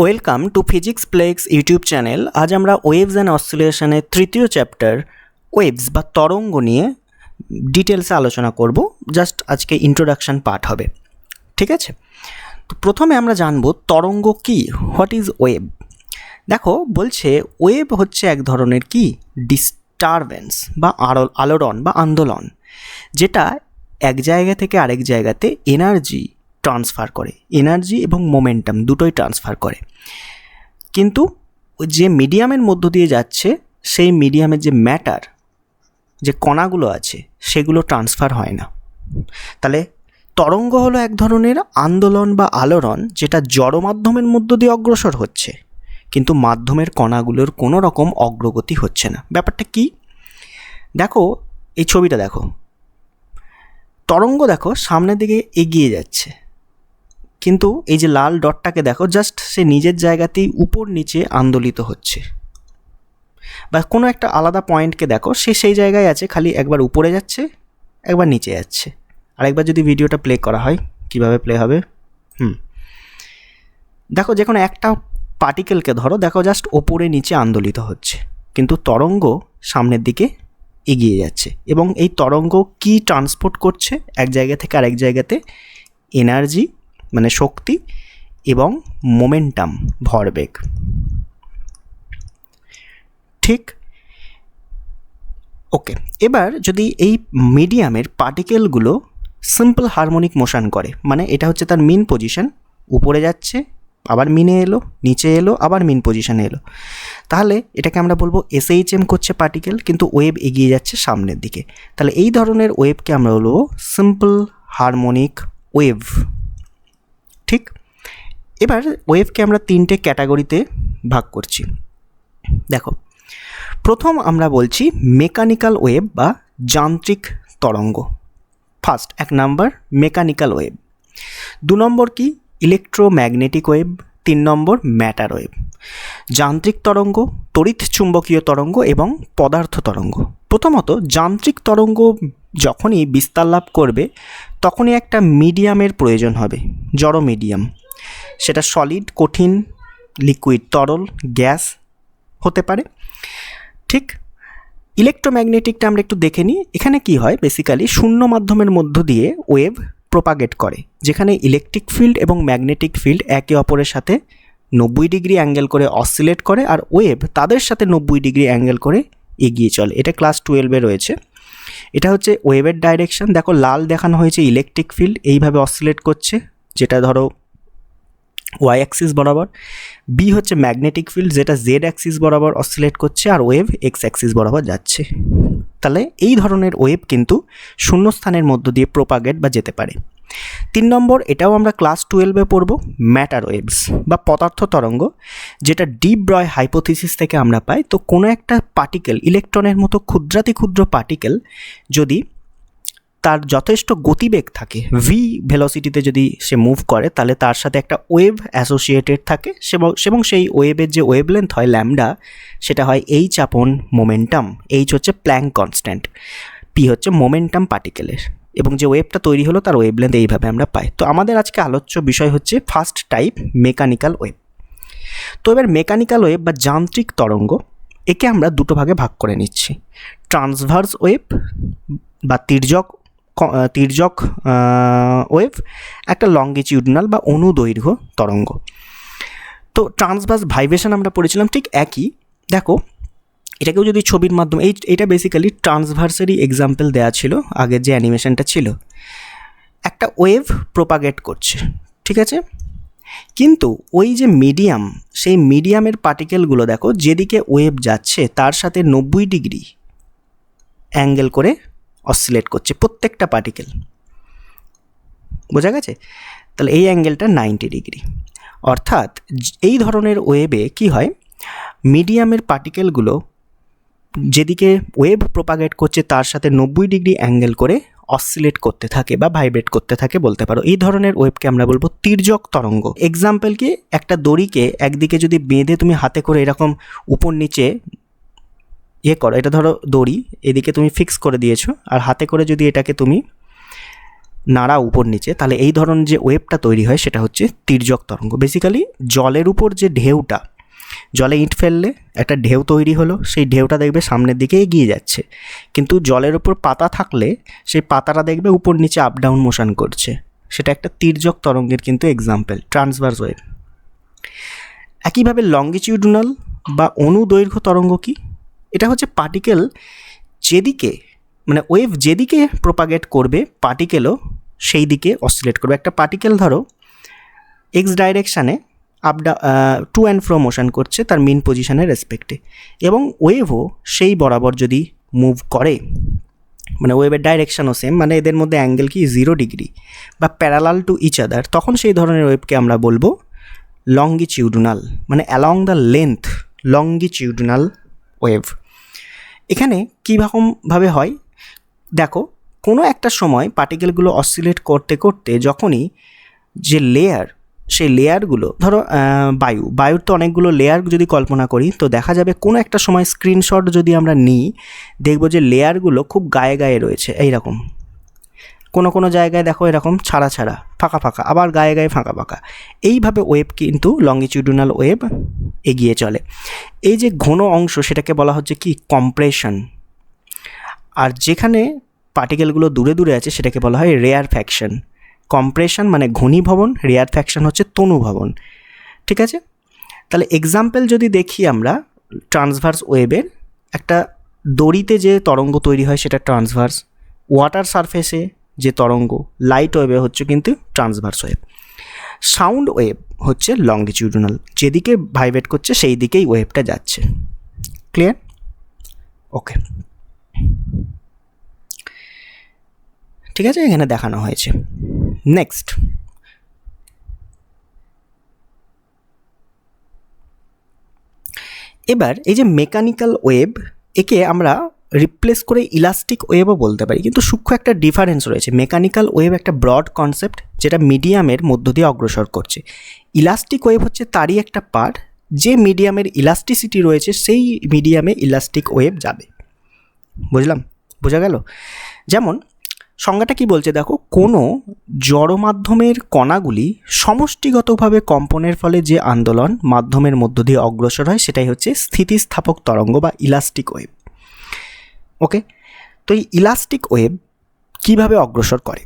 Welcome to physics plex YouTube channel. আজ আমরা waves and অসিলেশনের তৃতীয় চ্যাপ্টার ওয়েভস বা তরঙ্গ নিয়ে ডিটেলসে আলোচনা করব। জাস্ট আজকে ইন্ট্রোডাকশন পার্ট হবে, ঠিক আছে? তো প্রথমে আমরা জানব তরঙ্গ কি, হোয়াট ইজ ওয়েভ। দেখো বলছে ওয়েভ হচ্ছে এক ধরনের কি ডিস্টারবেন্স বা আলোড়ন বা আন্দোলন, যেটা এক জায়গা থেকে আরেক জায়গাতে এনার্জি ট্রান্সফার করে, এনার্জি এবং মোমেন্টাম দুটোই ট্রান্সফার করে। কিন্তু যে মিডিয়ামের মধ্য দিয়ে যাচ্ছে সেই মিডিয়ামের যে ম্যাটার, যে কণাগুলো আছে সেগুলো ট্রান্সফার হয় না। তাহলে তরঙ্গ হলো এক ধরনের আন্দোলন বা আলোড়ন, যেটা জড় মাধ্যমের মধ্য দিয়ে অগ্রসর হচ্ছে, কিন্তু মাধ্যমের কণাগুলোর কোনো রকম অগ্রগতি হচ্ছে না। ব্যাপারটা কি দেখো, এই ছবিটা দেখো, তরঙ্গ দেখো সামনের দিকে এগিয়ে যাচ্ছে, কিন্তু এই যে লাল ডটটাকে দেখো, জাস্ট সে নিজের জায়গাতেই উপর নিচে আন্দোলিত হচ্ছে। বা কোনো একটা আলাদা পয়েন্টকে দেখো, সে সেই জায়গায় আছে, খালি একবার উপরে যাচ্ছে একবার নিচে যাচ্ছে। আরেকবার যদি ভিডিওটা প্লে করা হয়, কিভাবে প্লে হবে, দেখো যে কোনো একটা পার্টিকেলকে ধরো, দেখো জাস্ট ওপরে নিচে আন্দোলিত হচ্ছে, কিন্তু তরঙ্গ সামনের দিকে এগিয়ে যাচ্ছে। এবং এই তরঙ্গ কি ট্রান্সপোর্ট করছে এক জায়গা থেকে আরেক জায়গাতে? এনার্জি মানে শক্তি এবং মোমেন্টাম ভরবেগ, ঠিক? ওকে, এবার যদি এই মিডিয়ামের পার্টিকেলগুলো সিম্পল হারমোনিক মোশন করে, মানে এটা হচ্ছে তার মিন পজিশন, উপরে যাচ্ছে আবার মিনে এলো, নিচে এলো আবার মিন পজিশনে এলো, তাহলে এটাকে আমরা বলবো এসএইচএম করছে পার্টিকেল, কিন্তু ওয়েভ এগিয়ে যাচ্ছে সামনের দিকে। তাহলে এই ধরনের ওয়েভকে আমরা বলবো সিম্পল হারমোনিক ওয়েভ, ঠিক? এবার ওয়েভকে আমরা তিনটে ক্যাটাগরিতে ভাগ করছি। দেখো, প্রথম আমরা বলছি মেকানিক্যাল ওয়েভ বা যান্ত্রিক তরঙ্গ। ফার্স্ট, এক নাম্বার মেকানিক্যাল ওয়েভ। দু নম্বর কি ইলেকট্রোম্যাগনেটিক ওয়েভ। তিন নম্বর ম্যাটার ওয়েভ। যান্ত্রিক তরঙ্গ, তড়িৎ চুম্বকীয় তরঙ্গ এবং পদার্থ তরঙ্গ। প্রথমত যান্ত্রিক তরঙ্গ যখনই বিস্তার লাভ করবে তখনই একটা মিডিয়ামের প্রয়োজন হবে, জড় মিডিয়াম। সেটা সলিড, কঠিন, লিকুইড, তরল, গ্যাস হতে পারে, ঠিক? ইলেকট্রোম্যাগনেটিকটা আমরা একটু দেখে নিই। এখানে কি হয়, বেসিক্যালি শূন্য মাধ্যমের মধ্য দিয়ে ওয়েভ প্রোপাগেট করে, যেখানে ইলেকট্রিক ফিল্ড এবং ম্যাগনেটিক ফিল্ড একে অপরের সাথে 90 ডিগ্রি অ্যাঙ্গেল করে অসিলেট করে, আর ওয়েভ তাদের সাথে 90 ডিগ্রি অ্যাঙ্গেল করে এগিয়ে চলে। এটা ক্লাস 12-এ রয়েছে। এটা হচ্ছে ওয়েভের ডাইরেকশন। দেখো লাল দেখানো হয়েছে ইলেকট্রিক ফিল্ড, এইভাবে অসিলেট করছে, যেটা ধরো ওয়াই অ্যাক্সিস বরাবর। বি হচ্ছে ম্যাগনেটিক ফিল্ড, যেটা জেড অ্যাক্সিস বরাবর অসিলেট করছে, আর ওয়েভ এক্স অ্যাক্সিস বরাবর যাচ্ছে। তাহলে এই ধরনের ওয়েভ কিন্তু শূন্যস্থানের মধ্য দিয়ে প্রোপাগেট বা যেতে পারে। তিন নম্বর, এটাও আমরা ক্লাস 12-এ পড়ব, ম্যাটার ওয়েভস বা পদার্থ তরঙ্গ, যেটা ডি ব্রয় হাইপোথিসিস থেকে আমরা পাই। তো কোনো একটা পার্টিকেল, ইলেকট্রনের মতো ক্ষুদ্রাতি ক্ষুদ্র পার্টিকেল, যদি তার যথেষ্ট গতিবেগ থাকে, ভি ভেলোসিটিতে যদি সে মুভ করে, তাহলে তার সাথে একটা ওয়েভ অ্যাসোসিয়েটেড থাকে, এবং সেই ওয়েভের যে ওয়েভলেন্থ হয় ল্যামডা, সেটা হয় এইচ আপন মোমেন্টাম। এইচ হচ্ছে প্ল্যাঙ্ক কনস্ট্যান্ট, পি হচ্ছে মোমেন্টাম পার্টিকেলের, এবং যে ওয়েভটা তৈরি হলো তার ওয়েভলেন্থ এইভাবে আমরা পাই। তো আমাদের আজকে আলোচ্য বিষয় হচ্ছে ফার্স্ট টাইপ, মেকানিক্যাল ওয়েভ। তো এবার মেকানিক্যাল ওয়েভ বা যান্ত্রিক তরঙ্গ, একে আমরা দুটো ভাগে ভাগ করে নিচ্ছি। ট্রান্সভার্স ওয়েভ বা তির্যক ওয়েভ, একটা লঙ্গিটিউডনাল বা অনুদৈর্ঘ্য তরঙ্গ। তো ট্রান্সভার্স ভাইব্রেশন আমরা পড়েছিলাম, ঠিক একই। দেখো এটাকেও যদি ছবির মাধ্যমে, এইটা বেসিক্যালি ট্রান্সভার্সেরই এক্সাম্পল দেওয়া ছিল, আগের যে অ্যানিমেশনটা ছিল। একটা ওয়েভ প্রোপাগেট করছে, ঠিক আছে, কিন্তু ওই যে মিডিয়াম, সেই মিডিয়ামের পার্টিকেলগুলো দেখো যেদিকে ওয়েভ যাচ্ছে তার সাথে 90 ডিগ্রি অ্যাঙ্গেল করে অসিলেট করছে প্রত্যেকটা পার্টিকেল, বোঝা গেছে? তাহলে এই অ্যাঙ্গেলটা 90 ডিগ্রি। অর্থাৎ এই ধরনের ওয়েভে কি হয়, মিডিয়ামের পার্টিকেলগুলো যেদিকে ওয়েভ প্রোপাগেট করছে তার সাথে 90 ডিগ্রি অ্যাঙ্গেল করে অসিলেট করতে থাকে বা ভাইব্রেট করতে থাকে বলতে পারো। এই ধরনের ওয়েভকে আমরা বলবো তির্যক তরঙ্গ। এক্সাম্পল কি, একটা দড়িকে একদিকে যদি বেঁধে তুমি হাতে করে এরকম উপর নিচে করো, এটা ধরো দড়ি, এদিকে তুমি ফিক্স করে দিয়েছো, আর হাতে করে যদি এটাকে তুমি নাড়া উপর নিচে, তাহলে এই ধরনের যে ওয়েভটা তৈরি হয় সেটা হচ্ছে তির্যক তরঙ্গ। বেসিক্যালি জলের উপর যে ঢেউটা, জলে ইঁট ফেললে একটা ঢেউ তৈরি হলো, সেই ঢেউটা দেখবে সামনের দিকে এগিয়ে যাচ্ছে, কিন্তু জলের উপর পাতা থাকলে সেই পাতাটা দেখবে উপর নিচে আপ ডাউন মোশন করছে, সেটা একটা তির্যক তরঙ্গের কিন্তু এক্সাম্পল, ট্রান্সভার্স ওয়েভ। একইভাবে লঙ্গিটিউডনাল বা অনুদৈর্ঘ্য তরঙ্গ কি? এটা হচ্ছে পার্টিকেল যেদিকে, মানে ওয়েভ যেদিকে প্রোপাগেট করবে পার্টিকেলও সেই দিকে অসিলেট করবে। একটা পার্টিকেল ধরো এক্স ডাইরেকশানে টু অ্যান্ড ফ্রো মোশন করছে তার মেন পজিশনের রেসপেক্টে, এবং ওয়েভও সেই বরাবর যদি মুভ করে, মানে ওয়েভের ডাইরেকশানও সেম, মানে এদের মধ্যে অ্যাঙ্গেল কি 0 ডিগ্রি বা প্যারালাল টু ইচ আদার, তখন সেই ধরনের ওয়েভকে আমরা বলবো লঙ্গিটিউডনাল, মানে along the length, longitudinal wave. এখানে কীরকমভাবে হয় দেখো, কোনো একটা সময় পার্টিকেলগুলো অসিলেট করতে করতে যখনই যে লেয়ার, সেই লেয়ারগুলো ধরো বায়ুর তো অনেকগুলো লেয়ার যদি কল্পনা করি, তো দেখা যাবে কোনো একটা সময় স্ক্রিনশট যদি আমরা নিই, দেখব যে লেয়ারগুলো খুব গায়ে গায়ে রয়েছে, এইরকম কোনো কোনো জায়গায় দেখো এরকম ছাড়া ছাড়া ফাঁকা ফাঁকা, আবার গায়ে গায়ে ফাঁকা ফাঁকা, এইভাবে ওয়েভ কিন্তু লঙ্গিটিউডনাল ওয়েভ এগিয়ে চলে। এই যে ঘন অংশ সেটাকে বলা হচ্ছে কি কম্প্রেশন, আর যেখানে পার্টিকেলগুলো দূরে দূরে আছে সেটাকে বলা হয় রেয়ারফ্যাকশন। কম্প্রেশন মানে ঘনীভবন, রেয়ারফ্যাকশন হচ্ছে তনুভবন, ঠিক আছে? তাহলে এক্সাম্পল যদি দেখি আমরা ট্রান্সভার্স ওয়েভের, একটা দড়িতে যে তরঙ্গ তৈরি হয় সেটা ট্রান্সভার্স, ওয়াটার সারফেসে যে তরঙ্গ লাইট ওয়েভে হচ্ছে কিন্তু ট্রান্সভার্স ওয়েভ। সাউন্ড ওয়েভ হচ্ছে লঙ্গিটিউডনাল, যেদিকে ভাইব্রেট করছে সেই দিকেই ওয়েভটা যাচ্ছে। ক্লিয়ার? ওকে, ঠিক আছে, এখানে দেখানো হয়েছে। নেক্সট, এবার এই যে মেকানিক্যাল ওয়েভ, একে আমরা রিপ্লেস করে ইলাস্টিক ওয়েভও বলতে পারি, কিন্তু সূক্ষ্ম একটা ডিফারেন্স রয়েছে। মেকানিক্যাল ওয়েভ একটা ব্রড কনসেপ্ট যেটা মিডিয়ামের মধ্য দিয়ে অগ্রসর করছে। ইলাস্টিক ওয়েভ হচ্ছে তারই একটা পার্ট, যে মিডিয়ামের ইলাস্টিসিটি রয়েছে সেই মিডিয়ামে ইলাস্টিক ওয়েভ যাবে। বুঝলাম? বোঝা গেল? যেমন সংজ্ঞাটা কি বলছে দেখো, কোনো জড় মাধ্যমের কণাগুলি সমষ্টিগতভাবে কম্পনের ফলে যে আন্দোলন মাধ্যমের মধ্য দিয়ে অগ্রসর হয় সেটাই হচ্ছে স্থিতিস্থাপক তরঙ্গ বা ইলাস্টিক ওয়েভ। ওকে, তো এই ইলাস্টিক ওয়েভ কীভাবে অগ্রসর করে?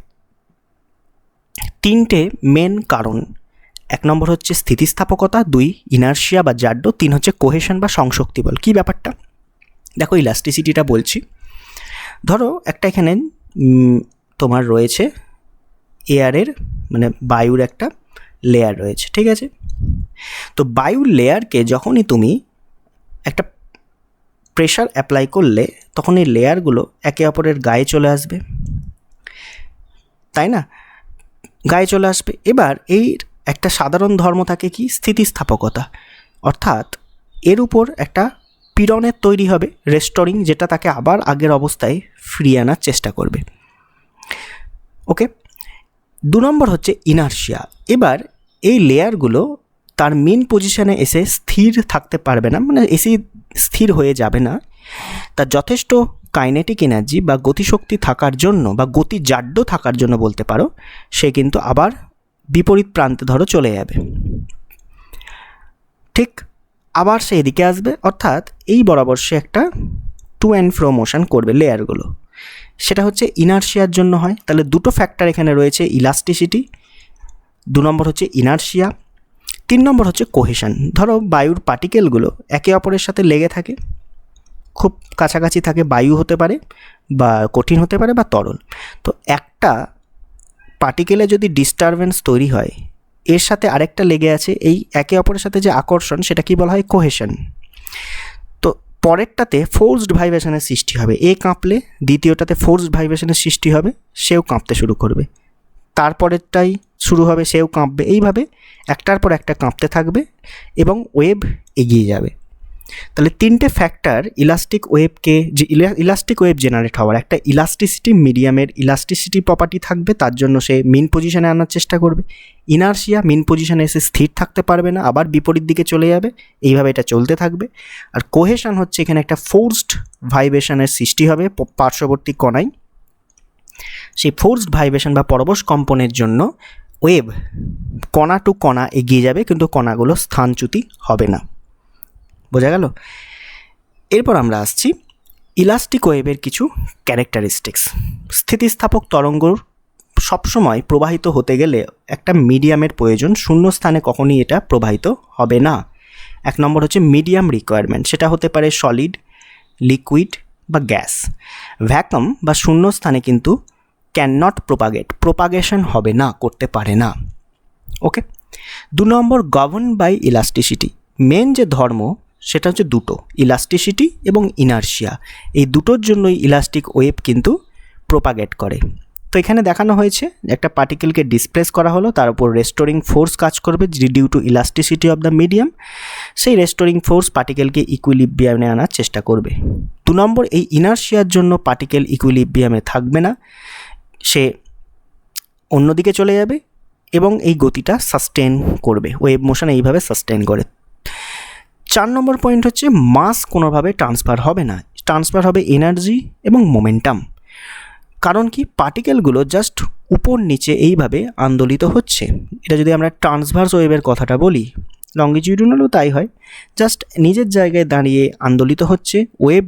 তিনটে মেন কারণ। 1 নম্বর হচ্ছে স্থিতিস্থাপকতা, 2 ইনার্শিয়া বা জাড্য, 3 হচ্ছে কোহেশন বা সংশক্তি বল। কী ব্যাপারটা দেখো, ইলাস্টিসিটিটা বলছি। ধরো একটা এখানে তোমার রয়েছে এয়ারের, মানে বায়ুর একটা লেয়ার রয়েছে, ঠিক আছে? তো বায়ুর লেয়ারকে যখনই তুমি একটা প্রেশার অ্যাপ্লাই করলে তখন এই লেয়ারগুলো একে অপরের গায়ে চলে আসবে, তাই না? গায়ে চলে আসবে। এবার এই একটা সাধারণ ধর্ম থাকে কি, স্থিতিস্থাপকতা, অর্থাৎ এর উপর একটা পীড়নের তৈরি হবে, রেস্টোরিং, যেটা তাকে আবার আগের অবস্থায় ফিরিয়ে আনার চেষ্টা করবে। ওকে, 2 নম্বর হচ্ছে ইনার্শিয়া। এবার এই লেয়ারগুলো তার মেন পজিশনে এসে স্থির থাকতে পারবে না, মানে এসে স্থির হয়ে যাবে না, তার যথেষ্ট কাইনেটিক এনার্জি বা গতিশক্তি থাকার জন্য বা গতিজাড্য থাকার জন্য বলতে পারো, সে কিন্তু আবার বিপরীত প্রান্তে ধরো চলে যাবে, ঠিক? আবার সে এদিকে আসবে, অর্থাৎ এই বরাবর সে একটা টু অ্যান্ড ফ্রো মোশন করবে লেয়ারগুলো, সেটা হচ্ছে ইনার্শিয়ার জন্য হয়। তাহলে দুটো ফ্যাক্টর এখানে রয়েছে, ইলাস্টিসিটি, 2 নম্বর হচ্ছে ইনার্শিয়া, 3 নম্বর হচ্ছে কোহেশন। ধরো বায়ুর পার্টিকেলগুলো একে অপরের সাথে লেগে থাকে, খুব কাছাকাছি থাকে, বায়ু হতে পারে বা কঠিন হতে পারে বা তরল। তো একটা পার্টিকেলে যদি ডিস্টারবেন্স তৈরি হয়, এর সাথে আরেকটা লেগে আছে, এই একে অপরের সাথে যে আকর্ষণ সেটা কি বলা হয়, কোহেশন। তো পরেরটাতে ফোর্সড ভাইব্রেশনের সৃষ্টি হবে, এ কাঁপলে দ্বিতীয়টাতে ফোর্সড ভাইব্রেশনের সৃষ্টি হবে, সেও কাঁপতে শুরু করবে, তারপরেরটাই শুরু হবে, সেও কাঁপবে, এইভাবে একটার পর একটা কাঁপতে থাকবে এবং ওয়েভ এগিয়ে যাবে। তাহলে 3টে ফ্যাক্টর ইলাস্টিক ওয়েভকে, যে ইলাস্টিক ওয়েভ জেনারেট হওয়ার, একটা ইলাস্টিসিটি, মিডিয়ামের ইলাস্টিসিটি প্রপার্টি থাকবে, তার জন্য সে মিন পজিশনে আনার চেষ্টা করবে। ইনার্শিয়া, মিন পজিশনে এসে স্থির থাকতে পারবে না, আবার বিপরীত দিকে চলে যাবে, এইভাবে এটা চলতে থাকবে। আর কোহেশন হচ্ছে এখানে একটা ফোর্সড ভাইব্রেশনের সৃষ্টি হবে পার্শ্ববর্তী কণায়, সেই ফোর্সড ভাইব্রেশন বা পরবশ কম্পনের জন্য ওয়েভ কণা টু কণা এগিয়ে যাবে, কিন্তু কণাগুলো স্থানচ্যুতি হবে না। বোঝা গেল? এরপর আমরা আসছি ইলাস্টিক ওয়েভের কিছু ক্যারেক্টারিস্টিক্স। স্থিতিস্থাপক তরঙ্গ সবসময় প্রবাহিত হতে গেলে একটা মিডিয়ামের প্রয়োজন, শূন্য স্থানে কখনই এটা প্রবাহিত হবে না। 1 নম্বর হচ্ছে মিডিয়াম রিকোয়ারমেন্ট, সেটা হতে পারে সলিড, লিকুইড বা গ্যাস। ভ্যাকুয়াম বা শূন্য স্থানে কিন্তু ক্যান নট প্রোপাগেশন হবে না, করতে পারে না। ওকে। 2 নম্বর গভর্ন বাই ইলাস্টিসিটি। মেন যে ধর্ম সেটা হচ্ছে দুটো, ইলাস্টিসিটি এবং ইনার্শিয়া। এই দুটোর জন্যই ইলাস্টিক ওয়েভ কিন্তু প্রোপাগেট করে। তো এখানে দেখানো হয়েছে একটা পার্টিকেলকে ডিসপ্লেস করা হলো, তার উপর রেস্টোরিং ফোর্স কাজ করবে due to elasticity of the medium. সেই রেস্টোরিং ফোর্স পার্টিকেলকে ইকুইলিব্রিয়ামে আনার চেষ্টা করবে। 2 নম্বর, এই ইনার্শিয়ার জন্য পার্টিকেল ইকুইলিব্রিয়ামে থাকবে না, সে অন্যদিকে চলে যাবে এবং এই গতিটা সাস্টেন করবে। ওয়েভ মোশন এইভাবে সাস্টেন করে। 4 নম্বর পয়েন্ট হচ্ছে মাস কোনোভাবে ট্রান্সফার হবে না, ট্রান্সফার হবে এনার্জি এবং মোমেন্টাম। কারণ কি, পার্টিকেলগুলো জাস্ট উপর নিচে এইভাবে আন্দোলিত হচ্ছে। এটা যদি আমরা ট্রান্সভার্স ওয়েভের কথাটা বলি, লঙ্গিটিউডিনালও তাই হয়, জাস্ট নিজের জায়গায় দাঁড়িয়ে আন্দোলিত হচ্ছে, ওয়েভ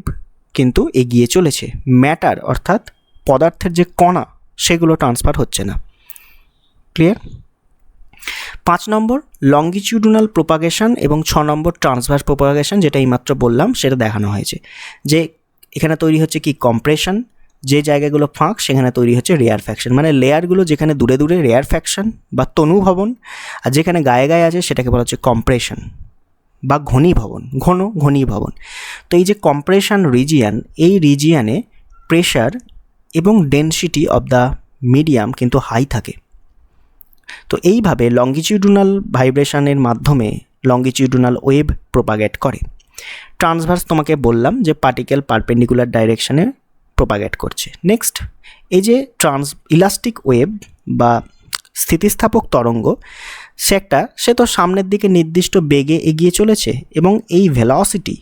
কিন্তু এগিয়ে চলেছে। ম্যাটার অর্থাৎ পদার্থের যে কণা সেগুলো ট্রান্সফার হচ্ছে না। ক্লিয়ার? 5 নম্বর লঙ্গিটিউডিনাল প্রোপাগেশন এবং 6 নম্বর ট্রান্সভার্স প্রোপাগেশন, যেটা এইমাত্র বললাম সেটা দেখানো হয়েছে যে এখানে তৈরি হচ্ছে কি কম্প্রেশন, যে জায়গাগুলো ফাঁক সেখানে তৈরি হচ্ছে রেয়ারফ্যাকশন, মানে লেয়ারগুলো যেখানে দূরে দূরে রেয়ারফ্যাকশন বা তনুভবন, আর যেখানে গায়ে গায়ে আছে সেটাকে বলা হচ্ছে কম্প্রেশন বা ঘনীভবন। তো এই যে কম্প্রেশন রিজিয়ান, এই রিজিয়ানে প্রেশার এবং ডেনসিটি অফ দ্য মিডিয়াম কিন্তু হাই থাকে। তো এইভাবে লঙ্গিটিউডিনাল ভাইব্রেশনের মাধ্যমে লঙ্গিটিউডিনাল ওয়েভ প্রোপাগেট করে। ট্রান্সভার্স তোমাকে বললাম যে পার্টিকেল পারপেন্ডিকুলার ডাইরেকশনে প্রোপাগেট করছে। নেক্সট, এই যে ইলাস্টিক ওয়েভ বা স্থিতিস্থাপক তরঙ্গ, সে তো সামনের দিকে নির্দিষ্ট বেগে এগিয়ে চলেছে এবং এই ভেলোসিটি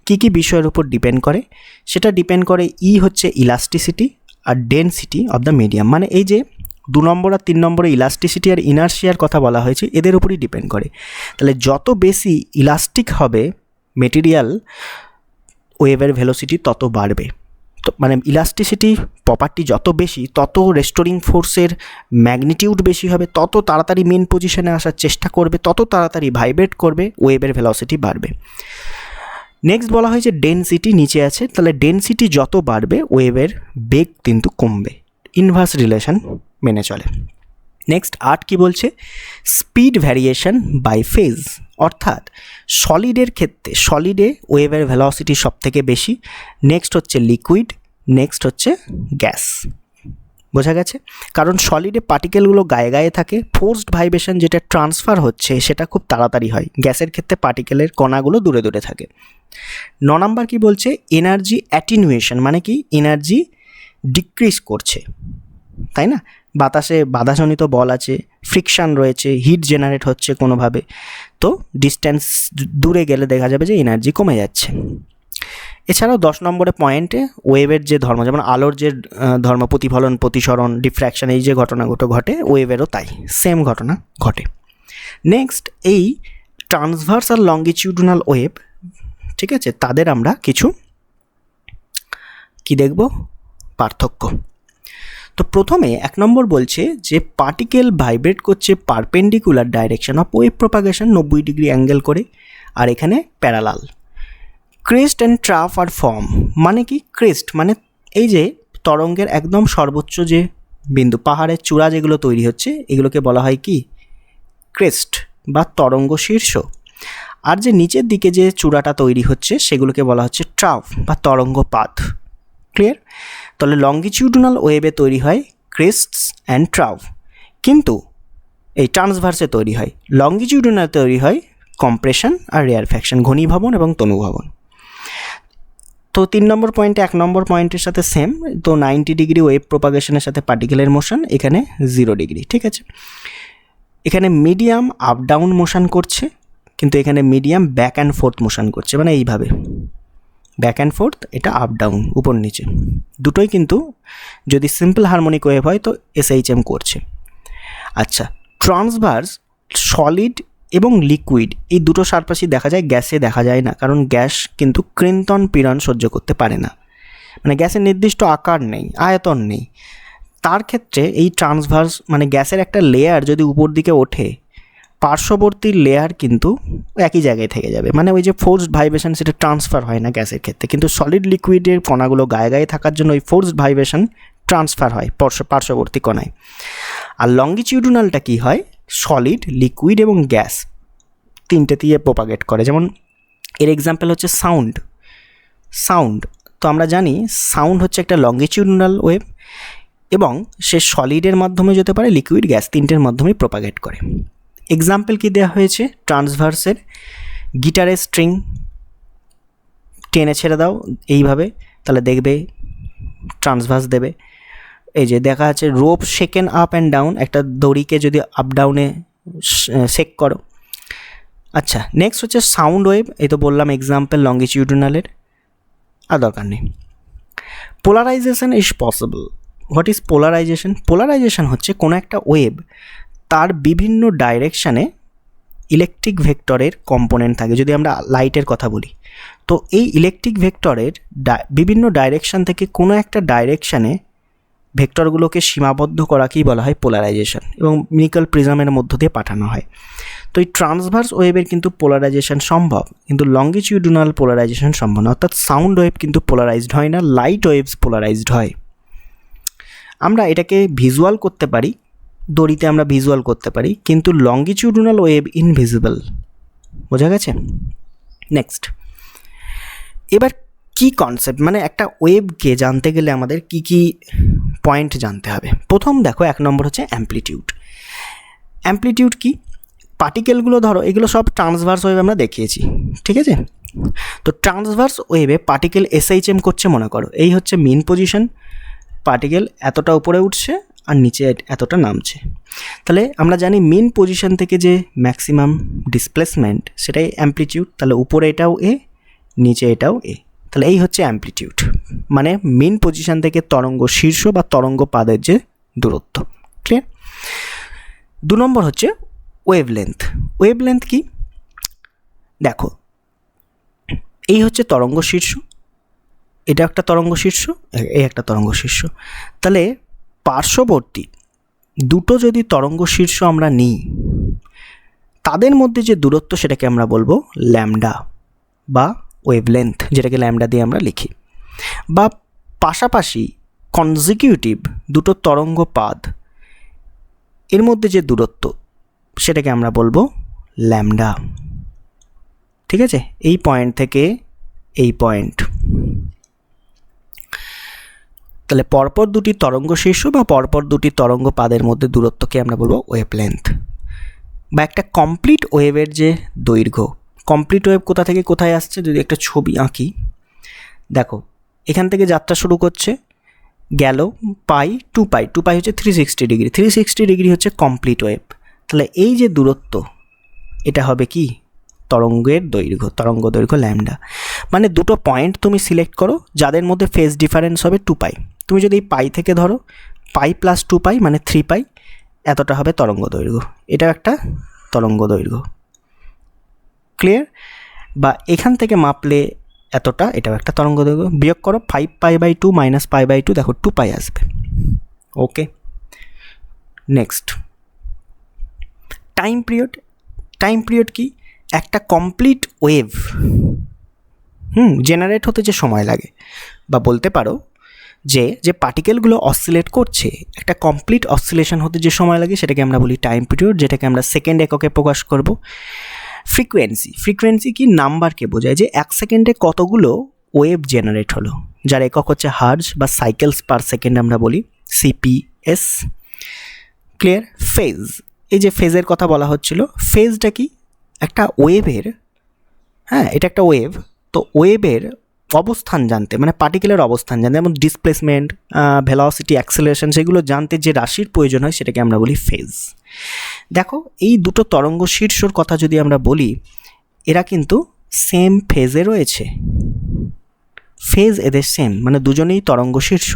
কী বিষয়ের উপর ডিপেন্ড করে, সেটা ডিপেন্ড করে হচ্ছে ইলাস্টিসিটি আর ডেনসিটি অফ দ্য মিডিয়াম। মানে এই যে 2 নম্বর আর 3 নম্বরে ইলাস্টিসিটি আর ইনার্শিয়ার কথা বলা হয়েছে, এদের উপরই ডিপেন্ড করে। তাহলে যত বেশি ইলাস্টিক হবে মেটেরিয়াল, ওয়েভের ভেলোসিটি তত বাড়বে। তো মানে ইলাস্টিসিটি প্রপার্টি যত বেশি, তত রেস্টোরিং ফোর্সের ম্যাগনিটিউড বেশি হবে, তত তাড়াতাড়ি মেন পজিশনে আসার চেষ্টা করবে, তত তাড়াতাড়ি ভাইব্রেট করবে, ওয়েভের ভেলোসিটি বাড়বে। নেক্সট বলা হয়েছে ডেনসিটি নিচে আছে, তাহলে ডেনসিটি যত বাড়বে ওয়েভের বেগ কিন্তু কমবে, ইনভার্স রিলেশন মেনে চলে। নেক্সট 8 কি বলছে, স্পিড ভ্যারিয়েশন বাই ফেজ, অর্থাৎ সলিডের ক্ষেত্রে সলিডে ওয়েভের ভেলোসিটি সব থেকে বেশি, নেক্সট হচ্ছে লিকুইড, নেক্সট হচ্ছে গ্যাস। বোঝা গেছে? কারণ সলিডে পার্টিকেলগুলো গায়ে গায়ে থাকে, ফোর্সড ভাইব্রেশন যেটা ট্রান্সফার হচ্ছে সেটা খুব তাড়াতাড়ি হয়, গ্যাসের ক্ষেত্রে পার্টিকেলের কণাগুলো দূরে দূরে থাকে। 9 নম্বর কি বলছে, এনার্জি অ্যাটিনুয়েশন, মানে কি এনার্জি ডিক্রিজ করছে, তাই না? বাতাসে বাধাজনিত বল আছে, ফ্রিকশান রয়েছে, হিট জেনারেট হচ্ছে কোনোভাবে, তো ডিস্ট্যান্স দূরে গেলে দেখা যাবে যে এনার্জি কমে যাচ্ছে। এছাড়াও 10 নম্বরে পয়েন্টে ওয়েভের যে ধর্ম, যেমন আলোর যে ধর্ম প্রতিফলন, প্রতিসরণ, ডিফ্র্যাকশন, এই যে ঘটনাগুলো ঘটে, ওয়েভেরও তাই সেম ঘটনা ঘটে। নেক্সট, এই ট্রান্সভার্স আর লঙ্গিটিউডিনাল ওয়েভ, ঠিক আছে, তাদের আমরা কিছু কি দেখব, পার্থক্য। তো প্রথমে 1 নম্বর বলছে যে পার্টিকেল ভাইব্রেট করছে perpendicular direction of wave propagation 90 degree angle করে, আর এখানে প্যারালাল। ক্রেস্ট অ্যান্ড ট্রাফ আর ফর্ম, মানে কি ক্রেস্ট মানে এই যে তরঙ্গের একদম সর্বোচ্চ যে বিন্দু, পাহাড়ের চূড়া যেগুলো তৈরি হচ্ছে এগুলোকে বলা হয় কি ক্রেস্ট বা তরঙ্গ শীর্ষ, আর যে নিচের দিকে যে চূড়াটা তৈরি হচ্ছে সেগুলোকে বলা হচ্ছে ট্রাফ বা তরঙ্গ পাত। ক্লিয়ার? তাহলে লঙ্গিটিউডিনাল ওয়েভে তৈরি হয় ক্রেস্টস অ্যান্ড ট্রাফ, কিন্তু এই ট্রান্সভার্সে তৈরি হয়, লঙ্গিটিউডিনাল তৈরি হয় কম্প্রেশন আর রেয়ারফ্যাকশন, ঘনীভবন এবং তনুভবন। তো 3 নম্বর পয়েন্টে 1 নম্বর পয়েন্টের সাথে সেম, তো 90 ডিগ্রি ওয়েভ প্রপাগেশনের সাথে পার্টিকেলের মোশন, এখানে 0 ডিগ্রি, ঠিক আছে। এখানে মিডিয়াম আপ ডাউন মোশন করছে, কিন্তু এখানে medium back and fourth motion করছে, মানে এইভাবে ব্যাক অ্যান্ড ফোর্থ, এটা আপ ডাউন, উপর নিচে, দুটোই কিন্তু যদি সিম্পল হারমোনিক ওয়েভ হয় তো এসএইচএম করছে। আচ্ছা, ট্রান্সভার্স সলিড এবং লিকুইড এই দুটো সারপাশই দেখা যায়, গ্যাসে দেখা যায় না, কারণ গ্যাস কিন্তু ক্রিন্তন পীড়ন সহ্য করতে পারে না, মানে গ্যাসের নির্দিষ্ট আকার নেই, আয়তন নেই। তার ক্ষেত্রে এই ট্রান্সভার্স মানে গ্যাসের একটা লেয়ার যদি উপর দিকে ওঠে, পার্শ্ববর্তী লেয়ার কিন্তু একই জায়গায় থেকে যাবে, মানে ওই যে ফোর্সড ভাইব্রেশন সেটা ট্রান্সফার হয় না গ্যাসের ক্ষেত্রে, কিন্তু সলিড লিকুইডের কণাগুলো গায়ে গায়ে থাকার জন্য ওই ফোর্সড ভাইব্রেশন ট্রান্সফার হয় পার্শ্ববর্তী কণায়। আর লঙ্গিটিউডিনালটা কী হয়, সলিড, লিকুইড এবং গ্যাস তিনটে দিয়ে প্রোপাগেট করে। যেমন এর এক্সাম্পল হচ্ছে সাউন্ড। তো আমরা জানি সাউন্ড হচ্ছে একটা লঙ্গিটিউডিনাল ওয়েভ, এবং সে সলিডের মাধ্যমে যেতে পারে, লিকুইড, গ্যাস তিনটের মাধ্যমেই প্রোপাগেট করে। এক্সাম্পল কি দেওয়া হয়েছে ট্রান্সভার্সের, গিটারের স্ট্রিং টেনে ছেড়ে দাও এইভাবে, তাহলে দেখবে ট্রান্সভার্স দেবে। এই যে দেখা আছে rope shaken up and down, একটা দড়িকে যদি আপ ডাউনে শেক করো। আচ্ছা, নেক্সট হচ্ছে সাউন্ড ওয়েভ, এই তো বললাম এক্সাম্পল লঙ্গিটিউডিনালের, আর দরকার নেই। Polarisation is possible. What is polarisation? Polarisation হচ্ছে কোনো একটা ওয়েভ, তার বিভিন্ন ডাইরেকশানে ইলেকট্রিক ভেক্টরের কম্পোনেন্ট থাকে। যদি আমরা লাইটের কথা বলি, তো এই ইলেকট্রিক ভেক্টরের বিভিন্ন ডাইরেকশান থেকে কোনো একটা ডাইরেকশানে ভেক্টরগুলোকে সীমাবদ্ধ করাকেই বলা হয় পোলারাইজেশন, এবং নিকেল প্রিজমের মধ্য দিয়ে পাঠানো হয়। তো এই ট্রান্সভার্স ওয়েভের কিন্তু পোলারাইজেশন সম্ভব, কিন্তু লঙ্গিটিউডিনাল পোলারাইজেশন সম্ভব না। অর্থাৎ সাউন্ড ওয়েভ কিন্তু পোলারাইজড হয় না, লাইট ওয়েভস পোলারাইজড হয়। আমরা এটাকে ভিজুয়াল করতে পারি, দড়িতে আমরা ভিজুয়াল করতে পারি, কিন্তু লঙ্গিটিউডিনাল ওয়েভ ইনভিজিবল। বোঝা গেছে? নেক্সট, এবার কি কনসেপ্ট, মানে একটা ওয়েভকে জানতে গেলে আমাদের কি কি পয়েন্ট জানতে হবে। প্রথম দেখো, 1 নম্বর হচ্ছে অ্যাম্প্লিটিউড। অ্যাম্প্লিটিউড কি? পার্টিকেলগুলো ধরো, এগুলো সব ট্রান্সভার্স ওয়েভ আমরা দেখিয়েছি, ঠিক আছে? তো ট্রান্সভার্স ওয়েভে পার্টিকেল এসএইচএম করছে মনে করো, এই হচ্ছে মেন পজিশন, পার্টিকেল এতটা উপরে উঠছে আর নিচে এতটা নামছে। তাহলে আমরা জানি মেন পজিশন থেকে যে ম্যাক্সিমাম ডিসপ্লেসমেন্ট সেটাই অ্যাম্প্লিটিউড। তাহলে উপরে এটাও এ, নিচে এটাও এ, তাহলে এই হচ্ছে অ্যাম্প্লিটিউড, মানে মেন পজিশন থেকে তরঙ্গ শীর্ষ বা তরঙ্গ পাদের যে দূরত্ব। ক্লিয়ার? 2 নম্বর হচ্ছে ওয়েভলেন্থ। ওয়েভলেন্থ কি? দেখো, এই হচ্ছে তরঙ্গ শীর্ষ, এটা একটা তরঙ্গ শীর্ষ, এই একটা তরঙ্গ শীর্ষ। তাহলে পার্শ্ববর্তী দুটো যদি তরঙ্গ শীর্ষ আমরা নিই, তাদের মধ্যে যে দূরত্ব সেটাকে আমরা বলবো ল্যামডা বা ওয়েভলেন্থ, যেটাকে ল্যামডা দিয়ে আমরা লিখি। বা পাশাপাশি কনজিকিউটিভ দুটো তরঙ্গ পাদ, এর মধ্যে যে দূরত্ব সেটাকে আমরা বলবো ল্যামডা। ঠিক আছে? এই পয়েন্ট থেকে এই পয়েন্ট, তাহলে পরপর দুটি তরঙ্গ শীর্ষ বা পরপর দুটি তরঙ্গ পাদের মধ্যে দূরত্বকে আমরা বলবো ওয়েভলেন্থ। বা একটা কমপ্লিট ওয়েভের যে দৈর্ঘ্য, কমপ্লিট ওয়েভ কোথা থেকে কোথায় আসছে যদি একটা ছবি আঁকি, দেখো এখান থেকে যাত্রা শুরু করছে, গেল পাই, 2 পাই হচ্ছে 360 ডিগ্রি, 360 ডিগ্রি হচ্ছে কমপ্লিট ওয়েভ। তাহলে এই যে দূরত্ব, এটা হবে কি? তরঙ্গের দৈর্ঘ্য, তরঙ্গ দৈর্ঘ্য ল্যামডা। মানে দুটো পয়েন্ট তুমি সিলেক্ট করো যাদের মধ্যে ফেজ ডিফারেন্স হবে 2 পাই। তুমি যদি এই পাই থেকে ধরো, পাই প্লাস 2 পাই মানে 3 পাই, এতটা হবে তরঙ্গ দৈর্ঘ্য। এটাও একটা তরঙ্গ দৈর্ঘ্য। ক্লিয়ার? বা এখান থেকে মাপলে এতটা, এটাও একটা তরঙ্গ দৈর্ঘ্য। বিয়োগ করো 5 pi by 2 minus pi by 2, দেখো 2 পাই আসবে। Okay, next time period. Time period কি? একটা কমপ্লিট ওয়েভ জেনারেট হতে যে সময় লাগে, বা বলতে পারো যে পার্টিকেলগুলো অসিলেট করছে, একটা কমপ্লিট অসিলেশন হতে যে সময় লাগে সেটাকে আমরা বলি টাইম পিরিয়ড, যেটাকে আমরা সেকেন্ড এককে প্রকাশ করব। ফ্রিকোয়েন্সি কি? নাম্বারকে বোঝায়, যে 1 সেকেন্ডে কতগুলো ওয়েভ জেনারেট হলো, যার একক হচ্ছে হার্জ বা সাইকেলস পার সেকেন্ড আমরা বলি, সিপিএস। ক্লিয়ার? ফেজ, এই যে ফেজের কথা বলা হচ্ছিল, ফেজটা কি? একটা ওয়েভের, এটা একটা ওয়েভ, তো ওয়েভের অবস্থান জানতে, মানে পার্টিকেলের অবস্থান জানতে, যেমন ডিসপ্লেসমেন্ট, ভেলোসিটি, অ্যাক্সেলারেশন, সেগুলো জানতে যে রাশির প্রয়োজন হয় সেটাকে আমরা বলি ফেজ। দেখো, এই দুটো তরঙ্গ শীর্ষর কথা যদি আমরা বলি, এরা কিন্তু সেম ফেজে রয়েছে। ফেজ এদের সেম, মানে দুজনেই তরঙ্গ শীর্ষ।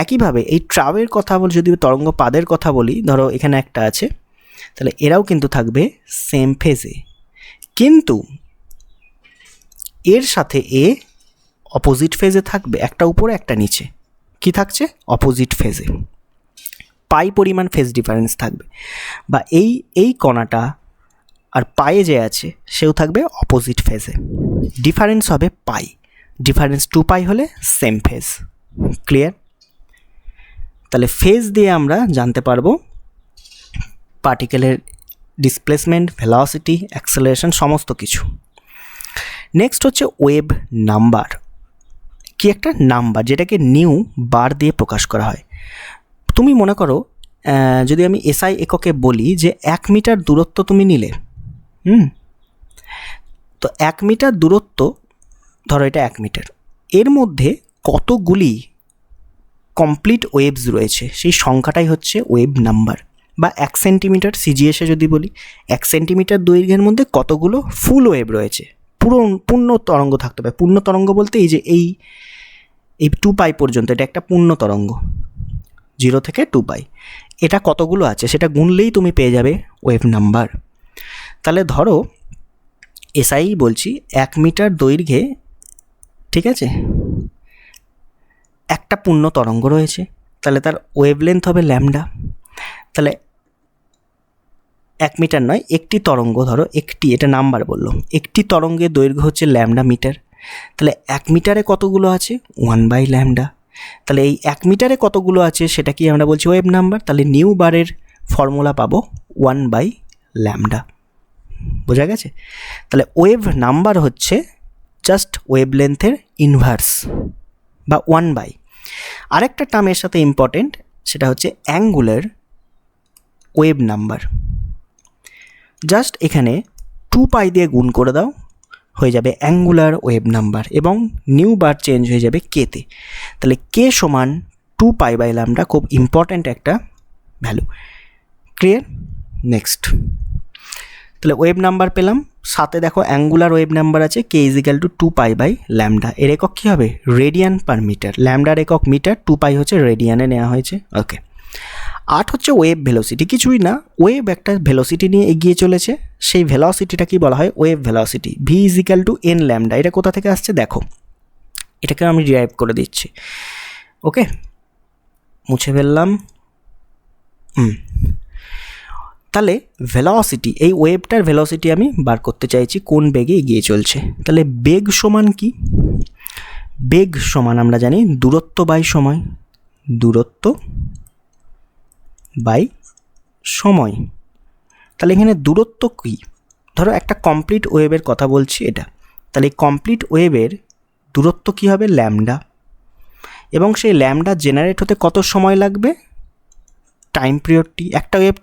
একইভাবে এই ট্রাওয়ের কথা বলি, যদি তরঙ্গ পাদের কথা বলি, ধরো এখানে একটা আছে, তাহলে এরাও কিন্তু থাকবে সেম ফেজে, কিন্তু এর সাথে এ অপোজিট ফেজে থাকবে, একটা উপরে একটা নিচে। কি থাকছে? অপোজিট ফেজে। পাই পরিমাণ ফেজ ডিফারেন্স থাকবে, বা এই কণাটা আর পায়ে যে আছে সেও থাকবে অপোজিট ফেজে। ডিফারেন্স হবে পাই, ডিফারেন্স 2 পাই হলে সেম ফেজ। ক্লিয়ার? তাহলে ফেজ দিয়ে আমরা জানতে পারবো পার্টিকেলের ডিসপ্লেসমেন্ট, ভেলোসিটি, অ্যাক্সেলারেশন, সমস্ত কিছু। নেক্সট হচ্ছে ওয়েভ নাম্বার। কি একটা নাম্বার, যেটাকে নিউ বার দিয়ে প্রকাশ করা হয়। তুমি মনে করো যদি আমি এসআই এককে বলি যে 1 মিটার দূরত্ব তুমি নিলে, তো 1 মিটার দূরত্ব, ধরো এটা 1 মিটার, এর মধ্যে কতগুলি কমপ্লিট ওয়েভস রয়েছে, সেই সংখ্যাটাই হচ্ছে ওয়েভ নাম্বার। বা 1 সেন্টিমিটার সিজিএসে যদি বলি, 1 সেন্টিমিটার দৈর্ঘ্যের মধ্যে কতগুলো ফুল ওয়েভ রয়েছে, পূর্ণ তরঙ্গ থাকতে হবে। পূর্ণ তরঙ্গ বলতে এই যে এই 2 পাই পর্যন্ত, এটা একটা পূর্ণ তরঙ্গ, 0 থেকে 2 পাই, এটা কতগুলো আছে সেটা গুনলেই তুমি পেয়ে যাবে ওয়েভ নাম্বার। তাহলে ধরো এসআই বলছি 1 মিটার দৈর্ঘ্যে, ঠিক আছে, একটা পূর্ণ তরঙ্গ রয়েছে, তাহলে তার ওয়েভলেন্থ হবে ল্যামডা। তাহলে 1 মিটার নয়, একটি তরঙ্গ, ধরো একটি, এটা নাম্বার বললো, একটি তরঙ্গের দৈর্ঘ্য হচ্ছে ল্যামডা মিটার। তাহলে 1 মিটারে কতগুলো আছে? 1/λ। তাহলে এই 1 মিটারে কতগুলো আছে সেটা কি আমরা বলছি ওয়েভ নাম্বার। তাহলে নিউ বারের ফর্মুলা পাবো 1/λ। বোঝা গেছে? তাহলে ওয়েভ নাম্বার হচ্ছে জাস্ট ওয়েভলেন্থের ইনভার্স বা 1/। আরেকটা টার্মের সাথে ইম্পর্টেন্ট, সেটা হচ্ছে অ্যাঙ্গুলার ওয়েভ নাম্বার। জাস্ট এখানে 2 পাই দিয়ে গুণ করে দাও, হয়ে যাবে অ্যাঙ্গুলার ওয়েভ নাম্বার, এবং নিউ বার চেঞ্জ হয়ে যাবে কেতে। তাহলে কে সমান 2 পাই/λ, খুব ইম্পর্ট্যান্ট একটা ভ্যালু। ক্লিয়ার? নেক্সট, তাহলে ওয়েভ নাম্বার পেলাম, সাথে দেখো অ্যাঙ্গুলার ওয়েভ নাম্বার আছে কে = 2 পাই/λ। এর একক কী হবে? Radian per metre. ল্যামডার একক মিটার, 2 পাই হচ্ছে রেডিয়ানে নেওয়া হয়েছে। ওকে। 8 হচ্ছে ওয়েভ ভেলোসিটি। কিছুই না, ওয়েভ একটা ভেলোসিটি নিয়ে এগিয়ে চলেছে, সেই ভেলোসিটিটা কি বলা হয়? Wave velocity. v = n lambda. এটা কোথা থেকে আসছে দেখো, এটাকে আমি ডিরাইভ করে দিচ্ছি। ওকে, মুছে ফেললাম। তাহলে ভেলোসিটি, এই ওয়েভটার ভেলোসিটি আমি বার করতে চাইছি, কোন বেগে এগিয়ে চলছে। তাহলে বেগ সমান কি? বেগ সমান আমরা জানি দূরত্ব বাই সময়, দূরত্ব বাই সময়। তাহলে এখানে দূরত্ব কি? ধরো একটা কমপ্লিট ওয়েভের কথা বলছি এটা, তাহলে এই কমপ্লিট ওয়েভের দূরত্ব কি হবে? ল্যামডা। এবং সেই ল্যামডা জেনারেট হতে কত সময় লাগবে? টাইম পিরিয়ডটি। একটা ওয়েভ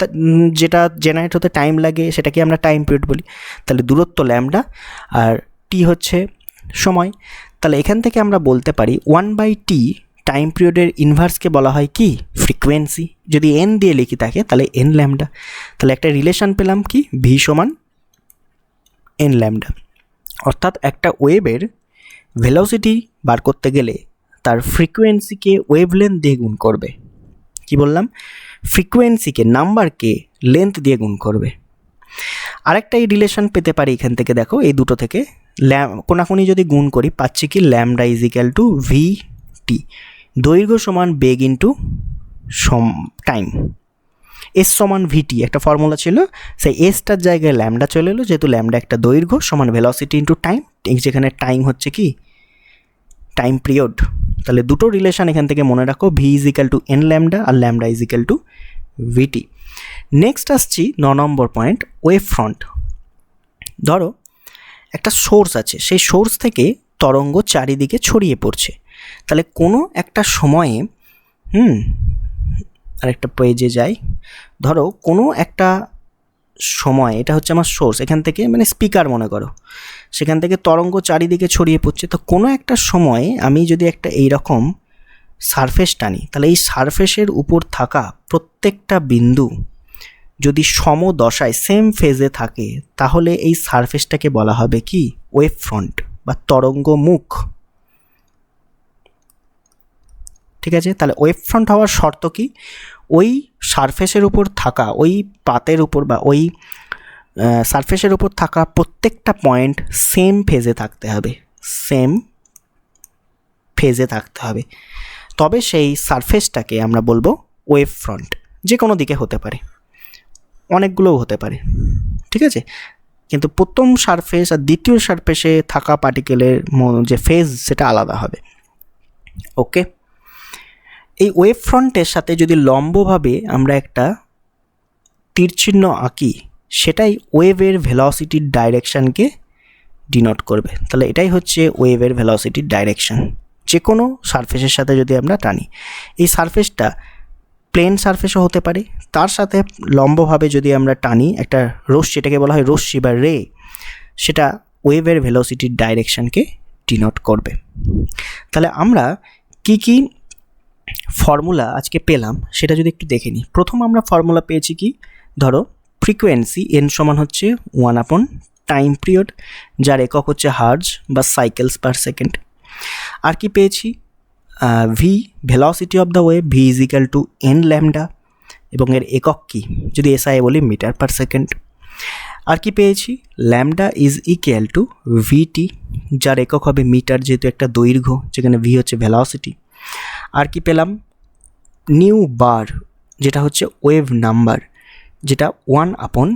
যেটা জেনারেট হতে টাইম লাগে সেটাকে আমরা টাইম পিরিয়ড বলি। তাহলে দূরত্ব ল্যামডা আর টি হচ্ছে সময়। তাহলে এখান থেকে আমরা বলতে পারি 1/t টাইম পিরিয়ডের ইনভার্সকে বলা হয় কি? ফ্রিকোয়েন্সি। যদি n দিয়ে লিখি থাকে তাহলে n ল্যামডা। তাহলে একটা রিলেশন পেলাম কি? v = n lambda. অর্থাৎ একটা ওয়েভের ভেলোসিটি বার করতে গেলে তার ফ্রিকোয়েন্সিকে ওয়েভলেন্থ দিয়ে গুণ করবে। কি বললাম? ফ্রিকোয়েন্সিকে, নাম্বারকে লেন্থ দিয়ে গুণ করবে। আরেকটা এই রিলেশন পেতে পারি এখান থেকে, দেখো এই দুটো থেকে কোনাকুনি যদি গুণ করি পাচ্ছি কি? Lambda = vt। দৈর্ঘ্য সমান বেগ ইন্টু টাইম। এস সমান ভিটি একটা ফর্মুলা ছিল, সেই এসটার জায়গায় ল্যামডা চলে এলো, যেহেতু ল্যামডা একটা দৈর্ঘ্য, সমান ভেলোসিটি ইন্টু টাইম, যেখানে টাইম হচ্ছে কি? Time period. তাহলে দুটো রিলেশন এখান থেকে মনে রাখো, v = n ল্যামডা আর ল্যামডা vt। নেক্সট আসছি 9 নম্বর পয়েন্ট, ওয়েভ ফ্রন্ট। ধরো একটা সোর্স আছে, সেই সোর্স থেকে তরঙ্গ চারিদিকে ছড়িয়ে পড়ছে। তাহলে কোনো একটা সময়ে আরেকটা পেজে যাই, ধরো কোনো একটা সময়, এটা হচ্ছে আমার সোর্স, এখান থেকে মানে স্পিকার মনে করো, সেখান থেকে তরঙ্গ চারিদিকে ছড়িয়ে পড়ছে। তো কোনো একটা সময়ে আমি যদি একটা এইরকম সারফেস টানি, তাহলে এই সারফেসের উপর থাকা প্রত্যেকটা বিন্দু যদি সমদশায় সেম ফেজে থাকে, তাহলে এই সারফেসটাকে বলা হবে কি? ওয়েভ ফ্রন্ট বা তরঙ্গ মুখ। ঠিক আছে, তাহলে ওয়েভ ফ্রন্ট হওয়ার শর্ত কি, ওই সারফেসের উপর থাকা, ওই পাতের উপর বা ওই সারফেসের উপর থাকা প্রত্যেকটা পয়েন্ট সেম ফেজে থাকতে হবে, সেম ফেজে থাকতে হবে, তবে সেই সারফেসটাকে আমরা বলবো ওয়েভ ফ্রন্ট। যে কোনো দিকে হতে পারে, অনেকগুলোও হতে পারে, ঠিক আছে, কিন্তু প্রথম সারফেস আর দ্বিতীয় সারফেসে থাকা পার্টিকেলের যে ফেজ সেটা আলাদা হবে। ওকে, এই ওয়েভ ফ্রন্টের সাথে যদি লম্বভাবে আমরা একটা তীরচিহ্ন আঁকি, সেটাই ওয়েভের ভেলোসিটির ডাইরেকশানকে ডিনোট করবে। তাহলে এটাই হচ্ছে ওয়েভের ভেলোসিটির ডাইরেকশান, যে কোনো সারফেসের সাথে যদি আমরা টানি। এই সারফেসটা প্লেন সারফেসও হতে পারে, তার সাথে লম্বভাবে যদি আমরা টানি একটা রশ্মি, এটাকে বলা হয় রশ্মি বা রে, সেটা ওয়েভের ভেলোসিটির ডাইরেকশানকে ডিনোট করবে। তাহলে আমরা কি কি ফর্মুলা আজকে পেলাম সেটা যদি একটু দেখে নিই। প্রথম আমরা ফর্মুলা পেয়েছি কি, ধরো ফ্রিকোয়েন্সি n সমান হচ্ছে 1/, টাইম পিরিয়ড যার একক হচ্ছে হার্জ বা সাইকেলস পার সেকেন্ড। আর কি পেয়েছি, V velocity of the wave, V is equal to n lambda, এবং এর একক কি, যদি এসআই বলি মিটার পার সেকেন্ড। আর কি পেয়েছি, ল্যামডা ইজ ইকুয়াল টু ভিটি, যার একক হবে মিটার, যেহেতু একটা দৈর্ঘ্য, যেখানে ভি হচ্ছে ভেলোসিটি। আর কি পেলাম, নিউ বার, যেটা হচ্ছে ওয়েভ নাম্বার, যেটা 1/,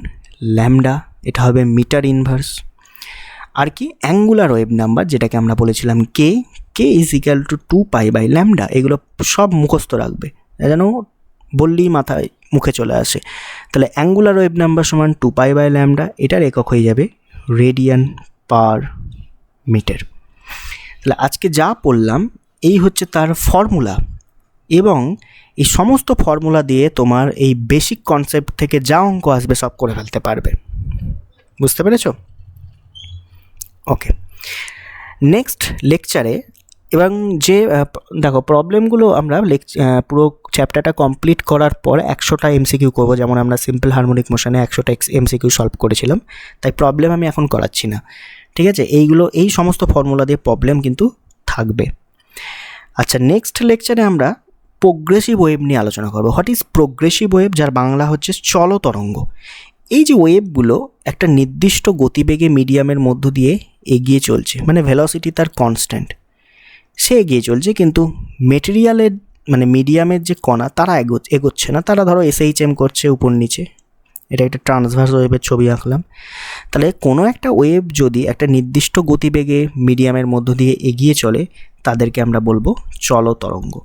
ল্যামডা, এটা হবে মিটার ইনভার্স। আর কি অ্যাঙ্গুলার ওয়েভ নাম্বার, যেটাকে আমরা বলেছিলাম কে, K is equal to 2π/, lambda. এগুলো সব মুখস্থ রাখবে, যেন বললেই মাথায় মুখে চলে আসে। তাহলে অ্যাঙ্গুলার ওয়েভ নাম্বার সমান 2π/, ল্যামডা, এটার একক হয়ে যাবে রেডিয়ান পার মিটার। তাহলে আজকে যা পড়লাম এই হচ্ছে তার ফর্মুলা, এবং এই সমস্ত ফর্মুলা দিয়ে তোমার এই বেসিক কনসেপ্ট থেকে যা অঙ্ক আসবে সব করে ফেলতে পারবে। বুঝতে পেরেছো? ওকে, নেক্সট লেকচারে, এবং যে দেখো প্রবলেমগুলো আমরা পুরো চ্যাপ্টারটা কমপ্লিট করার পর 100টা এমসিকিউ করবো, যেমন আমরা সিম্পল হারমোনিক মোশনে 100টা এমসিকিউ সলভ করেছিলাম, তাই প্রবলেম আমি এখন করাচ্ছি না, ঠিক আছে। এই সমস্ত ফর্মুলা দিয়ে প্রবলেম কিন্তু থাকবে। আচ্ছা, নেক্সট লেকচারে আমরা প্রোগ্রেসিভ ওয়েভ নিয়ে আলোচনা করবো। হোয়াট ইজ প্রোগ্রেসিভ ওয়েভ, যার বাংলা হচ্ছে চল তরঙ্গ। এই যে ওয়েভগুলো একটা নির্দিষ্ট গতিবেগে মিডিয়ামের মধ্য দিয়ে এগিয়ে চলছে, মানে ভেলোসিটি তার কনস্ট্যান্ট, সে এগিয়ে চলছে, কিন্তু মেটেরিয়ালের মানে মিডিয়ামের যে কণা তারা এগোচ্ছে না, তারা ধরো SHM করছে উপর নিচে। এটা একটা ট্রান্সভার্স ওয়েভের ছবি আঁকলাম। তাহলে কোনো একটা ওয়েভ যদি একটা নির্দিষ্ট গতিবেগে মিডিয়ামের মধ্য দিয়ে এগিয়ে চলে, তাদেরকে আমরা বলবো চল তরঙ্গ।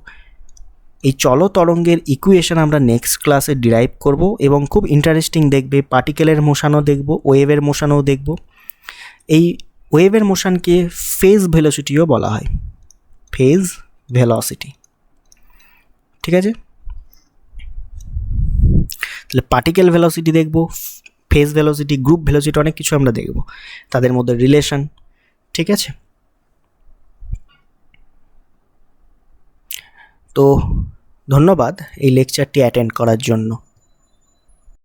এই চল তরঙ্গের ইকুয়েশন আমরা নেক্সট ক্লাসে ডিরাইভ করব, এবং খুব ইন্টারেস্টিং দেখবে, পার্টিকেলের মোশনও দেখব, ওয়েভের মোশনও দেখব। এই ওয়েভের মোশনকে ফেজ ভেলোসিটিও বলা হয়, ফেজ ভেলোসিটি, ঠিক আছে। তাহলে পার্টিকেল ভেলোসিটি দেখব, ফেজ ভেলোসিটি, গ্রুপ ভেলোসিটি, অনেক কিছু আমরা দেখব, তাদের মধ্যে রিলেশন, ঠিক আছে। তো ধন্যবাদ এই লেকচারটি অ্যাটেন্ড করার জন্য।